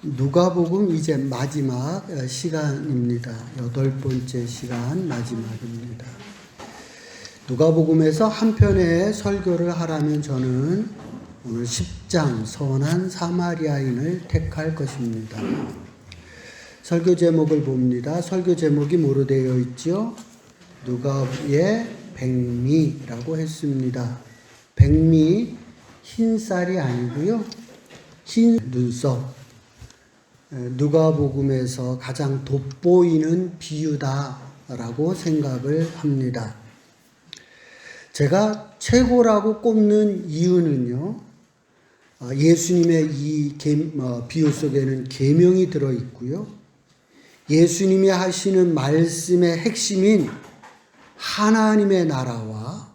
누가복음 이제 마지막 시간입니다. 8번째 시간 마지막입니다. 누가복음에서 한 편의 설교를 하라면 저는 오늘 10장 선한 사마리아인을 택할 것입니다. 설교 제목을 봅니다. 설교 제목이 뭐로 되어 있죠? 누가의 백미라고 했습니다. 백미, 흰쌀이 아니고요. 흰 눈썹. 누가복음에서 가장 돋보이는 비유다라고 생각을 합니다. 제가 최고라고 꼽는 이유는요, 예수님의 이 비유 속에는 계명이 들어있고요, 예수님이 하시는 말씀의 핵심인 하나님의 나라와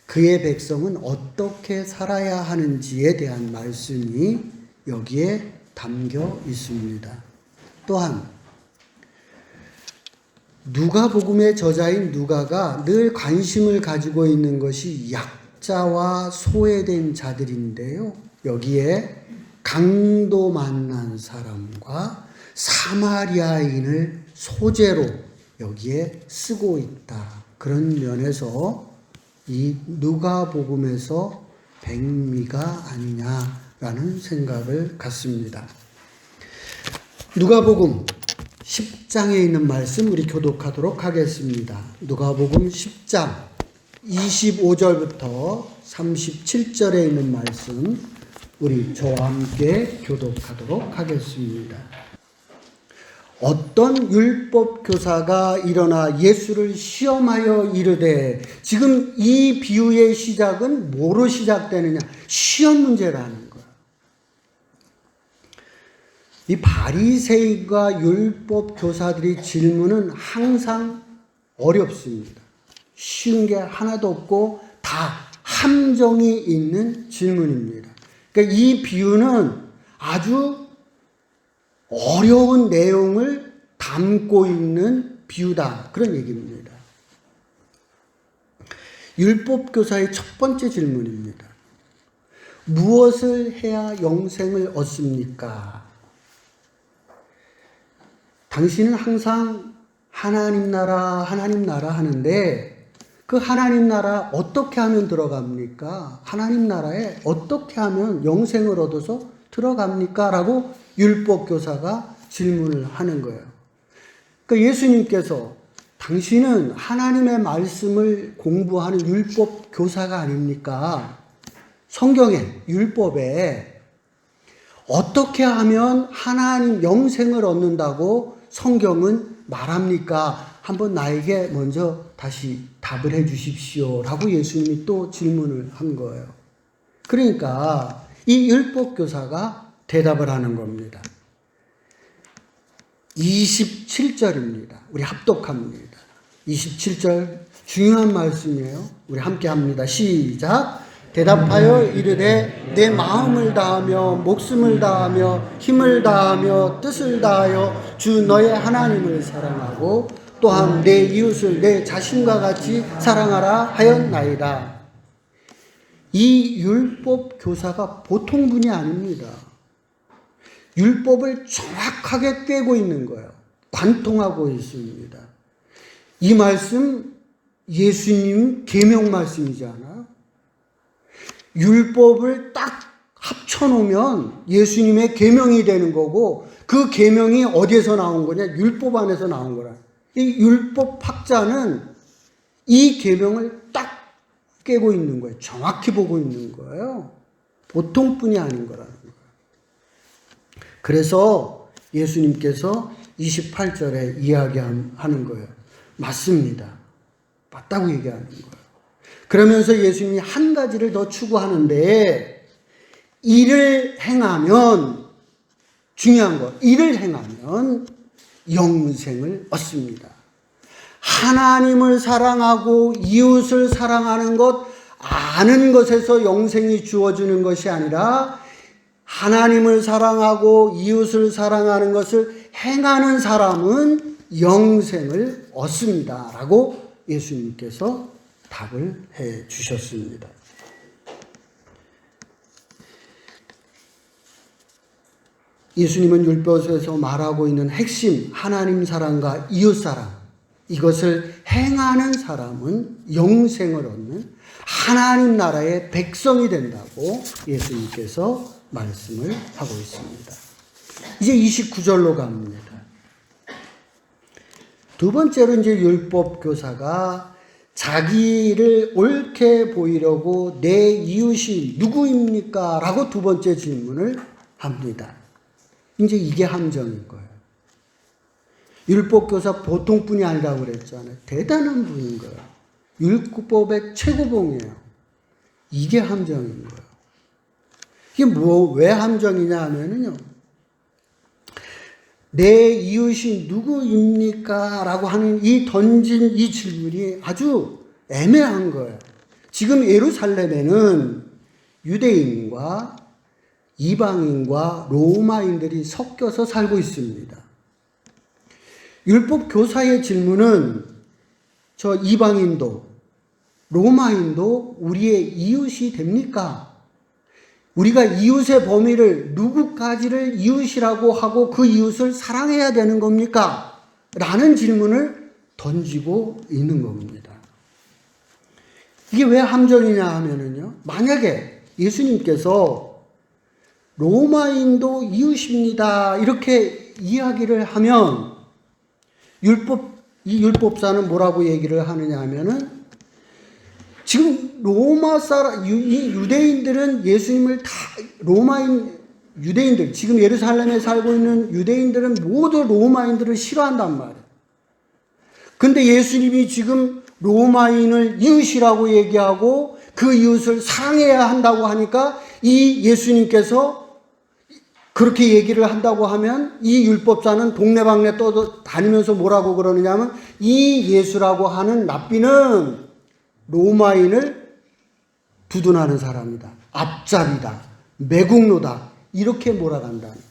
그의 백성은 어떻게 살아야 하는지에 대한 말씀이 여기에 담겨 있습니다. 또한 누가복음의 저자인 누가가 늘 관심을 가지고 있는 것이 약자와 소외된 자들인데요. 여기에 강도 만난 사람과 사마리아인을 소재로 여기에 쓰고 있다. 그런 면에서 이 누가복음에서 백미가 아니냐라는 생각을 갖습니다. 누가복음 10장에 있는 말씀 우리 교독하도록 하겠습니다. 누가복음 10장 25절부터 37절에 있는 말씀 우리 저와 함께 교독하도록 하겠습니다. 어떤 율법 교사가 일어나 예수를 시험하여 이르되, 지금 이 비유의 시작은 뭐로 시작되느냐? 시험 문제라는 거예요. 이 바리새인과 율법 교사들의 질문은 항상 어렵습니다. 쉬운 게 하나도 없고 다 함정이 있는 질문입니다. 그러니까 이 비유는 아주 어려운 내용을 담고 있는 비유다. 그런 얘기입니다. 율법교사의 첫 번째 질문입니다. 무엇을 해야 영생을 얻습니까? 당신은 항상 하나님 나라 하는데 그 하나님 나라 어떻게 하면 들어갑니까? 하나님 나라에 어떻게 하면 영생을 얻어서 들어갑니까? 라고 율법교사가 질문을 하는 거예요. 그러니까 예수님께서 당신은 하나님의 말씀을 공부하는 율법교사가 아닙니까? 성경에, 율법에 어떻게 하면 하나님 영생을 얻는다고 성경은 말합니까? 한번 나에게 먼저 다시 답을 해 주십시오. 라고 예수님이 또 질문을 한 거예요. 그러니까 이 율법교사가 대답을 하는 겁니다. 27절입니다. 우리 합독합니다. 27절 중요한 말씀이에요. 우리 함께 합니다. 시작. 대답하여 이르되 내 마음을 다하며 목숨을 다하며 힘을 다하며 뜻을 다하여 주 너의 하나님을 사랑하고 또한 내 이웃을 내 자신과 같이 사랑하라 하였나이다. 이 율법 교사가 보통 분이 아닙니다. 율법을 정확하게 꿰고 있는 거예요. 관통하고 있습니다. 이 말씀 예수님 계명 말씀이지 않아요? 율법을 딱 합쳐놓으면 예수님의 계명이 되는 거고, 그 계명이 어디에서 나온 거냐? 율법 안에서 나온 거라. 이 율법 학자는 이 계명을 딱 깨고 있는 거예요. 정확히 보고 있는 거예요. 보통 분이 아닌 거라는 거예요. 그래서 예수님께서 28절에 이야기하는 거예요. 맞습니다. 맞다고 얘기하는 거예요. 그러면서 예수님이 한 가지를 더 추구하는데, 이를 행하면, 중요한 거, 이를 행하면 영생을 얻습니다. 하나님을 사랑하고 이웃을 사랑하는 것, 아는 것에서 영생이 주어지는 것이 아니라 하나님을 사랑하고 이웃을 사랑하는 것을 행하는 사람은 영생을 얻습니다. 라고 예수님께서 답을 해 주셨습니다. 예수님은 율법에서 말하고 있는 핵심 하나님 사랑과 이웃 사랑, 이것을 행하는 사람은 영생을 얻는 하나님 나라의 백성이 된다고 예수님께서 말씀을 하고 있습니다. 이제 29절로 갑니다. 두 번째로 이제 율법 교사가 자기를 옳게 보이려고 내 이웃이 누구입니까? 라고 두 번째 질문을 합니다. 이제 이게 함정인 거예요. 율법교사 보통 분이 아니라고 그랬잖아요. 대단한 분인 거예요. 율법의 최고봉이에요. 이게 함정인 거예요. 이게 왜 함정이냐 하면은요. 내 이웃이 누구입니까? 라고 하는 던진 이 질문이 아주 애매한 거예요. 지금 예루살렘에는 유대인과 이방인과 로마인들이 섞여서 살고 있습니다. 율법 교사의 질문은 저 이방인도 로마인도 우리의 이웃이 됩니까? 우리가 이웃의 범위를 누구까지를 이웃이라고 하고 그 이웃을 사랑해야 되는 겁니까? 라는 질문을 던지고 있는 겁니다. 이게 왜 함정이냐 하면은요. 만약에 예수님께서 로마인도 이웃입니다. 이렇게 이야기를 하면 이 율법사는 뭐라고 얘기를 하느냐 하면은 지금 로마 사람, 이 유대인들은 예수님을 다, 유대인들, 지금 예루살렘에 살고 있는 유대인들은 모두 로마인들을 싫어한단 말이에요. 근데 예수님이 지금 로마인을 이웃이라고 얘기하고 그 이웃을 사랑해야 한다고 하니까 이 예수님께서 그렇게 얘기를 한다고 하면 이 율법사는 동네방네 다니면서 뭐라고 그러느냐 하면 이 예수라고 하는 랍비는 로마인을 두둔하는 사람이다. 앞잡이다. 매국노다. 이렇게 몰아간다는 거예요.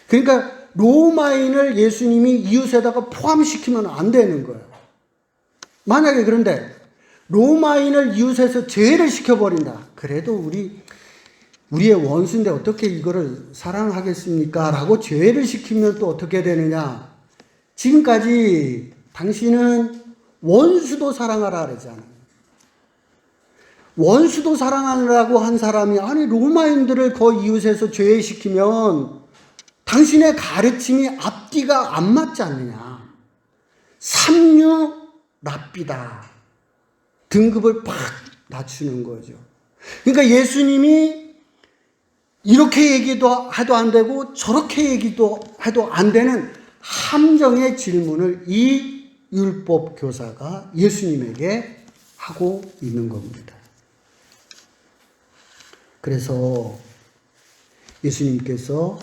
그러니까 로마인을 예수님이 이웃에다가 포함시키면 안 되는 거예요. 만약에 그런데 로마인을 이웃에서 제외를 시켜버린다. 그래도 우리의 원수인데 어떻게 이거를 사랑하겠습니까? 라고 제외를 시키면 또 어떻게 되느냐. 지금까지 당신은 원수도 사랑하라 그러잖아요. 원수도 사랑하라고 한 사람이 아니 로마인들을 그 이웃에서 제외시키면 당신의 가르침이 앞뒤가 안 맞지 않느냐. 삼류 랍비다. 등급을 팍 낮추는 거죠. 그러니까 예수님이 이렇게 얘기도 해도 안 되고 저렇게 얘기도 해도 안 되는 함정의 질문을 이 율법 교사가 예수님에게 하고 있는 겁니다. 그래서 예수님께서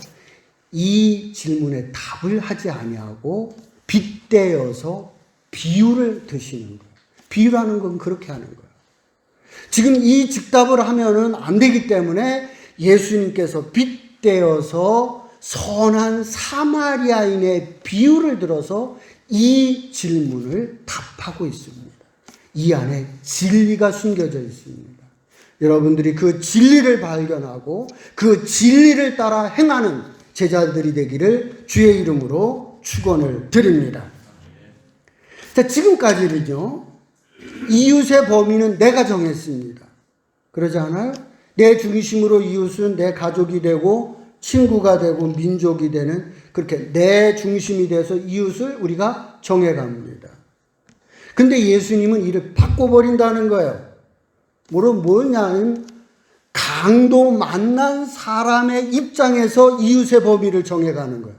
이 질문에 답을 하지 아니하고 빗대어서 비유를 드시는 거예요. 비유라는 건 그렇게 하는 거예요. 지금 이 즉답을 하면은 안 되기 때문에 예수님께서 빗대어서 선한 사마리아인의 비유를 들어서 이 질문을 답하고 있습니다. 이 안에 진리가 숨겨져 있습니다. 여러분들이 그 진리를 발견하고 그 진리를 따라 행하는 제자들이 되기를 주의 이름으로 축원을 드립니다. 자, 지금까지는요. 이웃의 범위는 내가 정했습니다. 그러지 않아요? 내 중심으로 이웃은 내 가족이 되고 친구가 되고 민족이 되는 그렇게 내 중심이 돼서 이웃을 우리가 정해갑니다. 근데 예수님은 이를 바꿔버린다는 거예요. 뭐냐면 강도 만난 사람의 입장에서 이웃의 범위를 정해가는 거예요.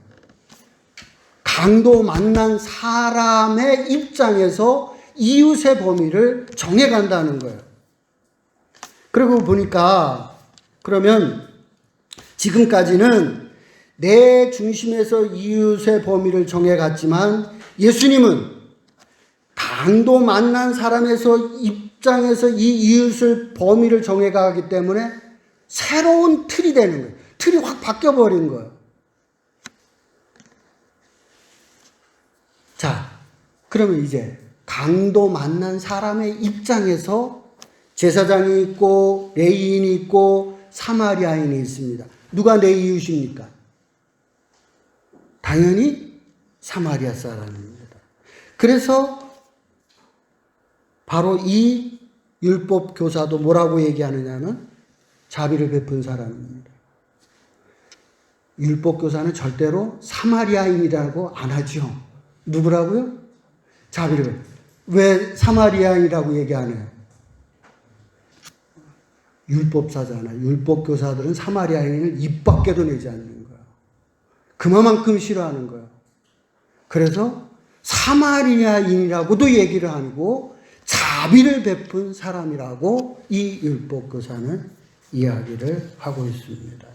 강도 만난 사람의 입장에서 이웃의 범위를 정해간다는 거예요. 그리고 보니까 그러면 지금까지는 내 중심에서 이웃의 범위를 정해갔지만 예수님은 강도 만난 사람에서 입장에서 이 이웃을 범위를 정해가기 때문에 새로운 틀이 되는 거예요. 틀이 확 바뀌어버린 거예요. 자, 그러면 이제 강도 만난 사람의 입장에서 제사장이 있고 레위인이 있고 사마리아인이 있습니다. 누가 내 이웃입니까? 당연히 사마리아 사람입니다. 그래서 바로 이 율법 교사도 뭐라고 얘기하느냐면 자비를 베푼 사람입니다. 율법 교사는 절대로 사마리아인이라고 안 하죠. 누구라고요? 자비를. 왜 사마리아인이라고 얘기 안 해요? 율법사잖아요. 율법 교사들은 사마리아인을 입 밖에도 내지 않는 거예요. 그만큼 싫어하는 거예요. 그래서 사마리아인이라고도 얘기를 하고 자비를 베푼 사람이라고 이 율법 교사는 이야기를 하고 있습니다.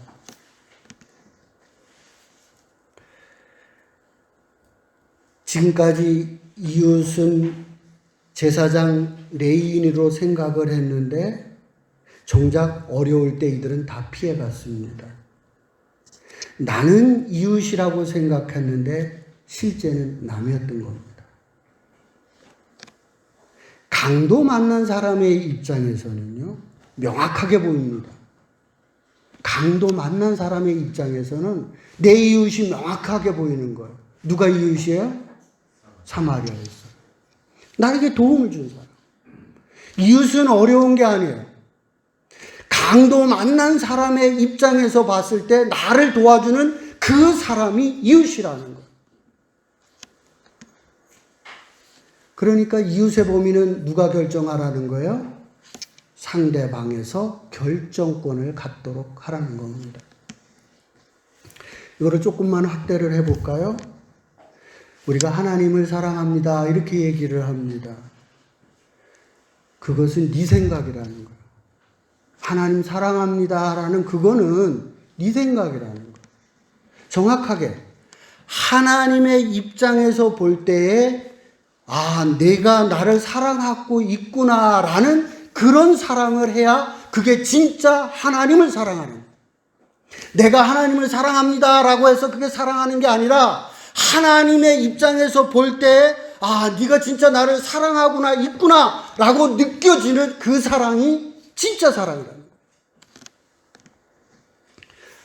지금까지 이웃은 제사장 레위인으로 생각을 했는데 정작 어려울 때 이들은 다 피해갔습니다. 나는 이웃이라고 생각했는데 실제는 남이었던 겁니다. 강도 만난 사람의 입장에서는요, 명확하게 보입니다. 강도 만난 사람의 입장에서는 내 이웃이 명확하게 보이는 거예요. 누가 이웃이에요? 사마리아였어요. 나에게 도움을 준 사람. 이웃은 어려운 게 아니에요. 강도 만난 사람의 입장에서 봤을 때 나를 도와주는 그 사람이 이웃이라는 거예요. 그러니까 이웃의 범위는 누가 결정하라는 거예요? 상대방에서 결정권을 갖도록 하라는 겁니다. 이거를 조금만 확대를 해볼까요? 우리가 하나님을 사랑합니다. 이렇게 얘기를 합니다. 그것은 네 생각이라는 거예요. 하나님 사랑합니다. 라는 그거는 네 생각이라는 거예요. 정확하게 하나님의 입장에서 볼 때에 내가 나를 사랑하고 있구나 라는 그런 사랑을 해야 그게 진짜 하나님을 사랑하는 거예요. 내가 하나님을 사랑합니다 라고 해서 그게 사랑하는 게 아니라 하나님의 입장에서 볼 때 네가 진짜 나를 사랑하구나 있구나 라고 느껴지는 그 사랑이 진짜 사랑이라는 거예요.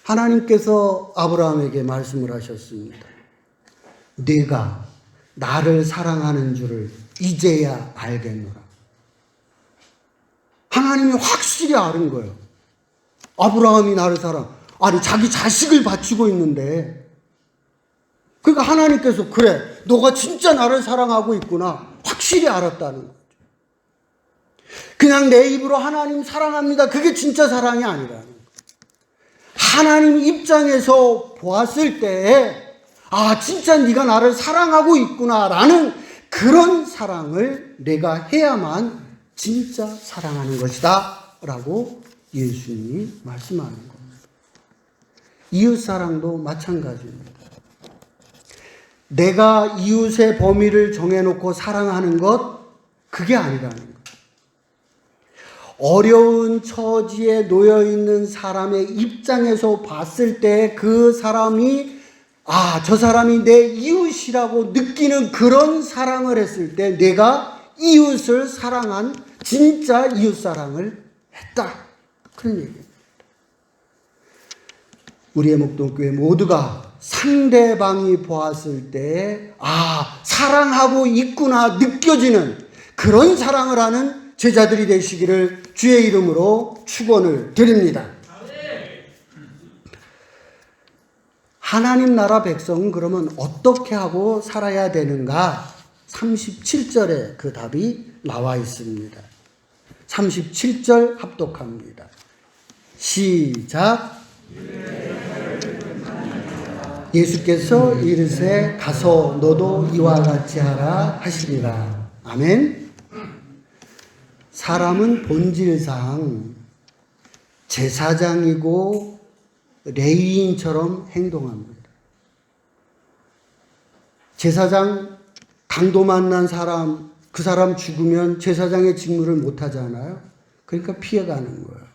하나님께서 아브라함에게 말씀을 하셨습니다. 네가 나를 사랑하는 줄을 이제야 알겠노라. 하나님이 확실히 아는 거예요. 아브라함이 나를 아니 자기 자식을 바치고 있는데 그러니까 하나님께서 그래 너가 진짜 나를 사랑하고 있구나 확실히 알았다는 거죠. 그냥 내 입으로 하나님 사랑합니다 그게 진짜 사랑이 아니라는 거예요. 하나님 입장에서 보았을 때 진짜 네가 나를 사랑하고 있구나라는 그런 사랑을 내가 해야만 진짜 사랑하는 것이다 라고 예수님이 말씀하는 겁니다. 이웃사랑도 마찬가지입니다. 내가 이웃의 범위를 정해놓고 사랑하는 것 그게 아니라는 거예요. 어려운 처지에 놓여있는 사람의 입장에서 봤을 때 그 사람이 저 사람이 내 이웃이라고 느끼는 그런 사랑을 했을 때 내가 이웃을 사랑한 진짜 이웃사랑을 했다. 그런 얘기입니다. 우리의 목동교회 모두가 상대방이 보았을 때 사랑하고 있구나 느껴지는 그런 사랑을 하는 제자들이 되시기를 주의 이름으로 축원을 드립니다. 하나님 나라 백성은 그러면 어떻게 하고 살아야 되는가? 37절에 그 답이 나와 있습니다. 37절 합독합니다. 시작. 예수께서 이르세 가서 너도 이와 같이 하라 하시니라. 아멘. 사람은 본질상 제사장이고 레위인처럼 행동합니다. 제사장 강도 만난 사람 그 사람 죽으면 제사장의 직무를 못 하잖아요. 그러니까 피해가는 거예요.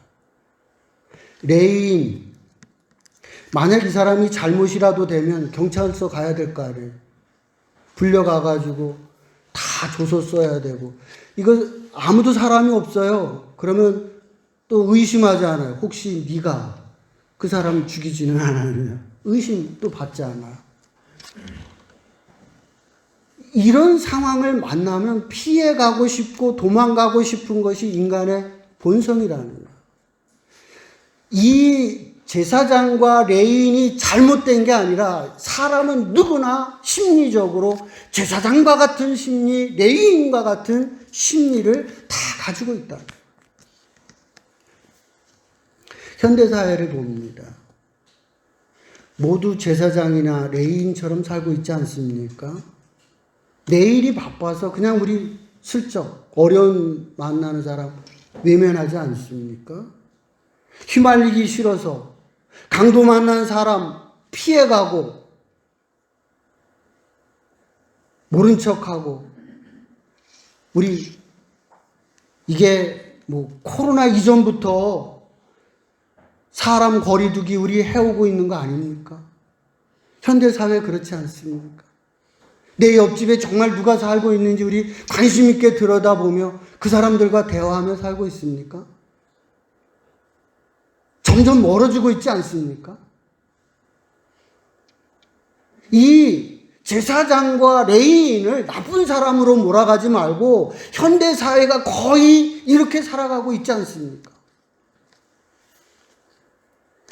레위인 만약 이 사람이 잘못이라도 되면 경찰서 가야 될 거 아니에요. 불려가가지고 다 조서 써야 되고 이거 아무도 사람이 없어요. 그러면 또 의심하잖아요. 혹시 네가 그 사람 죽이지는 않았느냐. 의심 또 받지 않아요. 이런 상황을 만나면 피해가고 싶고 도망가고 싶은 것이 인간의 본성이라는 거예요. 이 제사장과 레위인이 잘못된 게 아니라 사람은 누구나 심리적으로 제사장과 같은 심리, 레위인과 같은 심리를 다 가지고 있다. 현대사회를 봅니다. 모두 제사장이나 레위인처럼 살고 있지 않습니까? 내일이 바빠서 그냥 우리 슬쩍 어려운 만나는 사람 외면하지 않습니까? 휘말리기 싫어서 강도 만난 사람 피해가고 모른 척하고 우리 이게 뭐 코로나 이전부터 사람 거리두기 우리 해오고 있는 거 아닙니까? 현대사회 그렇지 않습니까? 내 옆집에 정말 누가 살고 있는지 우리 관심 있게 들여다보며 그 사람들과 대화하며 살고 있습니까? 점점 멀어지고 있지 않습니까? 이 제사장과 레위인을 나쁜 사람으로 몰아가지 말고 현대사회가 거의 이렇게 살아가고 있지 않습니까?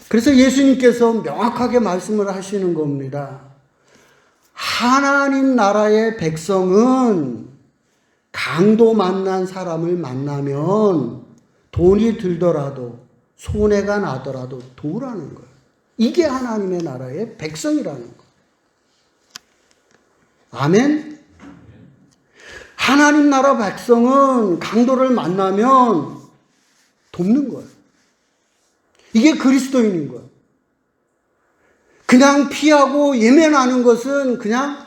그래서 예수님께서 명확하게 말씀을 하시는 겁니다. 하나님 나라의 백성은 강도 만난 사람을 만나면 돈이 들더라도 손해가 나더라도 도우라는 거예요. 이게 하나님의 나라의 백성이라는 거예요. 아멘? 하나님 나라 백성은 강도를 만나면 돕는 거예요. 이게 그리스도인인 거예요. 그냥 피하고 예면하는 것은 그냥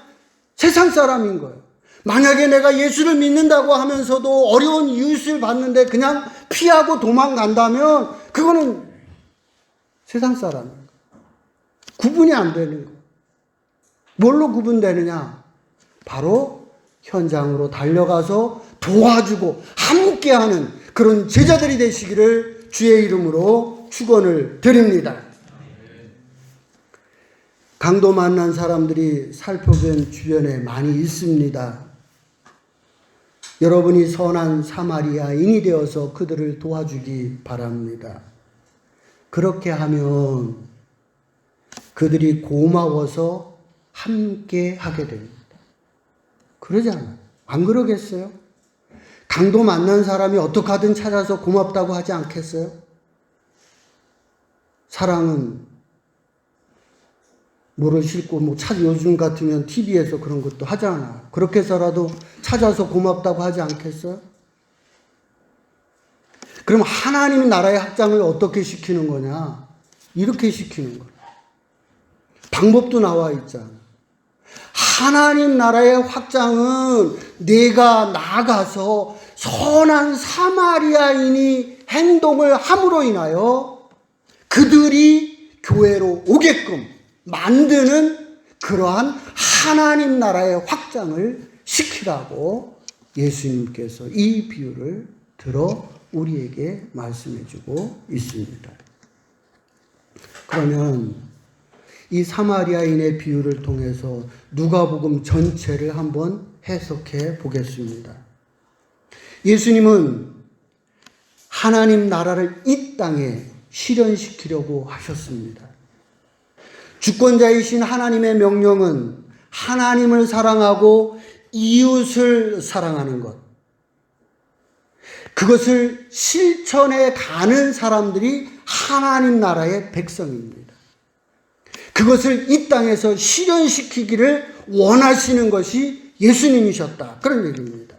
세상 사람인 거예요. 만약에 내가 예수를 믿는다고 하면서도 어려운 이웃을 봤는데 그냥 피하고 도망간다면 그거는 세상 사람인 거예요. 구분이 안 되는 거예요. 뭘로 구분되느냐? 바로 현장으로 달려가서 도와주고 함께하는 그런 제자들이 되시기를 주의 이름으로 축원을 드립니다. 강도 만난 사람들이 살펴본 주변에 많이 있습니다. 여러분이 선한 사마리아인이 되어서 그들을 도와주기 바랍니다. 그렇게 하면 그들이 고마워서 함께 하게 됩니다. 그러지 않아요? 안 그러겠어요? 강도 만난 사람이 어떻게 하든 찾아서 고맙다고 하지 않겠어요? 사랑은 물을 싣고 요즘 같으면 TV에서 그런 것도 하잖아. 그렇게 해서라도 찾아서 고맙다고 하지 않겠어요? 그럼 하나님 나라의 확장을 어떻게 시키는 거냐? 이렇게 시키는 거야. 방법도 나와 있잖아. 하나님 나라의 확장은 내가 나가서 선한 사마리아인이 행동을 함으로 인하여 그들이 교회로 오게끔 만드는 그러한 하나님 나라의 확장을 시키라고 예수님께서 이 비유를 들어 우리에게 말씀해 주고 있습니다. 그러면 이 사마리아인의 비유를 통해서 누가복음 전체를 한번 해석해 보겠습니다. 예수님은 하나님 나라를 이 땅에 실현시키려고 하셨습니다. 주권자이신 하나님의 명령은 하나님을 사랑하고 이웃을 사랑하는 것. 그것을 실천해 가는 사람들이 하나님 나라의 백성입니다. 그것을 이 땅에서 실현시키기를 원하시는 것이 예수님이셨다. 그런 얘기입니다.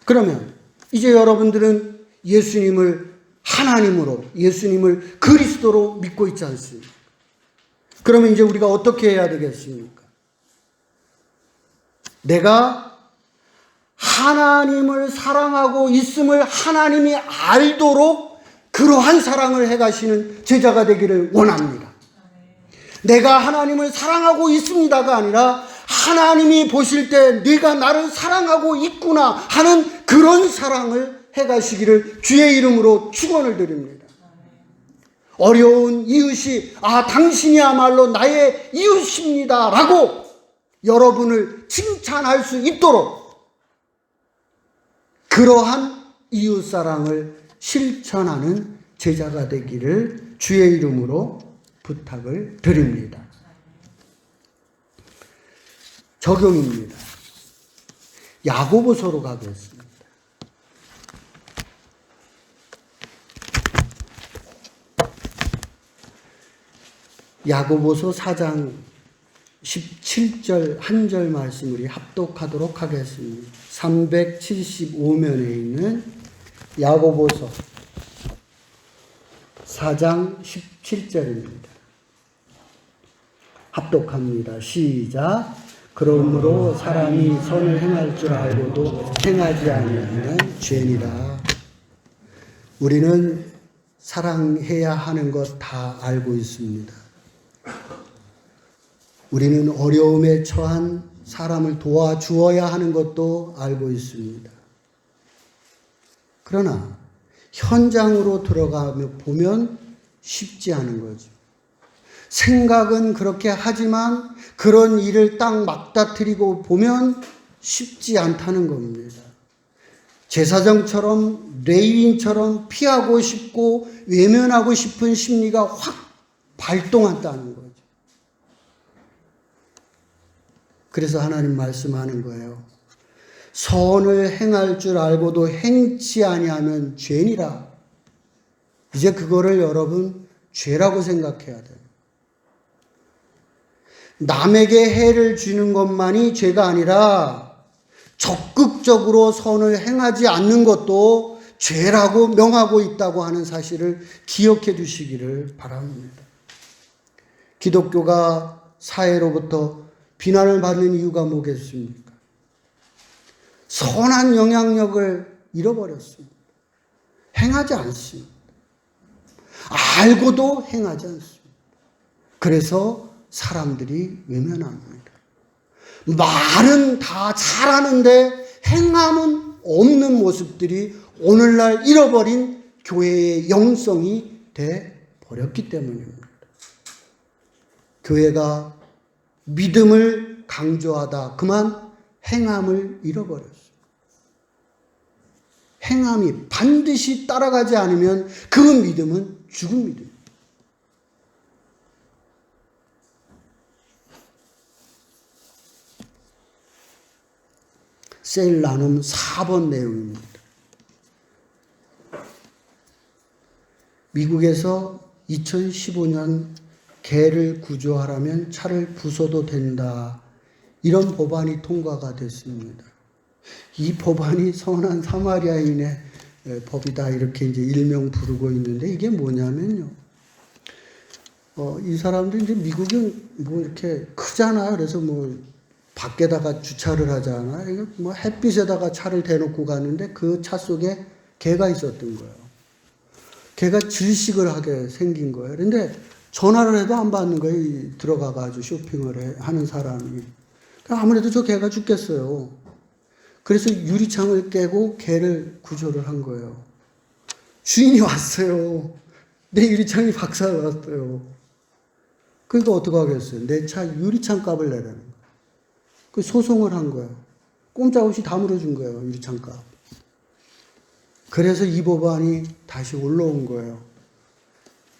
그러면 이제 여러분들은 예수님을 하나님으로, 예수님을 그리스도로 믿고 있지 않습니까? 그러면 이제 우리가 어떻게 해야 되겠습니까? 내가 하나님을 사랑하고 있음을 하나님이 알도록 그러한 사랑을 해가시는 제자가 되기를 원합니다. 내가 하나님을 사랑하고 있습니다가 아니라 하나님이 보실 때 네가 나를 사랑하고 있구나 하는 그런 사랑을 해가시기를 주의 이름으로 축원을 드립니다. 어려운 이웃이 당신이야말로 나의 이웃입니다 라고 여러분을 칭찬할 수 있도록 그러한 이웃사랑을 실천하는 제자가 되기를 주의 이름으로 부탁을 드립니다. 적용입니다. 야고보서로 가겠습니다. 야고보서 4장 17절 한 절 말씀 우리 합독하도록 하겠습니다. 375면에 있는 야고보서 4장 17절입니다. 합독합니다. 시작. 그러므로 사람이 선을 행할 줄 알고도 행하지 아니하면 죄니라. 우리는 사랑해야 하는 것 다 알고 있습니다. 우리는 어려움에 처한 사람을 도와주어야 하는 것도 알고 있습니다. 그러나 현장으로 들어가며 보면 쉽지 않은 거죠. 생각은 그렇게 하지만 그런 일을 딱 맞닥뜨리고 보면 쉽지 않다는 겁니다. 제사장처럼 레위인처럼 피하고 싶고 외면하고 싶은 심리가 확 발동한다는 거죠. 그래서 하나님 말씀하는 거예요. 선을 행할 줄 알고도 행치 아니하면 죄니라. 이제 그거를 여러분 죄라고 생각해야 돼요. 남에게 해를 주는 것만이 죄가 아니라 적극적으로 선을 행하지 않는 것도 죄라고 명하고 있다고 하는 사실을 기억해 두시기를 바랍니다. 기독교가 사회로부터 비난을 받는 이유가 뭐겠습니까? 선한 영향력을 잃어버렸습니다. 행하지 않습니다. 알고도 행하지 않습니다. 그래서 사람들이 외면합니다. 말은 다 잘하는데 행함은 없는 모습들이 오늘날 잃어버린 교회의 영성이 돼 버렸기 때문입니다. 교회가 믿음을 강조하다 그만 행함을 잃어버렸어요. 행함이 반드시 따라가지 않으면 그 믿음은 죽은 믿음입니다. 세일 나눔 4번 내용입니다. 미국에서 2015년 개를 구조하려면 차를 부숴도 된다. 이런 법안이 통과가 됐습니다. 이 법안이 선한 사마리아인의 법이다. 이렇게 이제 일명 부르고 있는데 이게 뭐냐면요. 이 사람들 이제 미국은 뭐 이렇게 크잖아요. 그래서 뭐 밖에다가 주차를 하잖아. 이거 뭐 햇빛에다가 차를 대놓고 가는데 그 차 속에 개가 있었던 거예요. 개가 질식을 하게 생긴 거예요. 그런데 전화를 해도 안 받는 거예요. 들어가가지고 쇼핑을 하는 사람이. 아무래도 저 개가 죽겠어요. 그래서 유리창을 깨고 개를 구조를 한 거예요. 주인이 왔어요. 내 유리창이 박살났어요. 그러니까 어떻게 하겠어요? 내 차 유리창 값을 내라는 거예요. 그 소송을 한 거예요. 꼼짝없이 다 물어준 거예요. 유리창 값. 그래서 이 법안이 다시 올라온 거예요.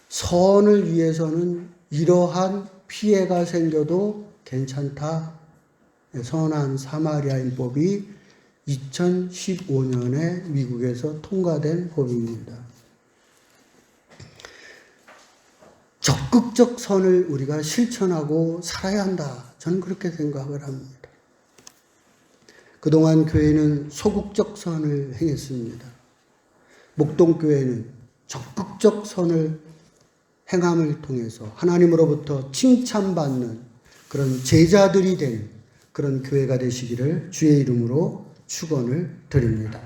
선을 위해서는 이러한 피해가 생겨도 괜찮다. 선한 사마리아인법이 2015년에 미국에서 통과된 법입니다. 적극적 선을 우리가 실천하고 살아야 한다. 저는 그렇게 생각을 합니다. 그동안 교회는 소극적 선을 행했습니다. 목동교회는 적극적 선을 행함을 통해서 하나님으로부터 칭찬받는 그런 제자들이 된 그런 교회가 되시기를 주의 이름으로 축원을 드립니다.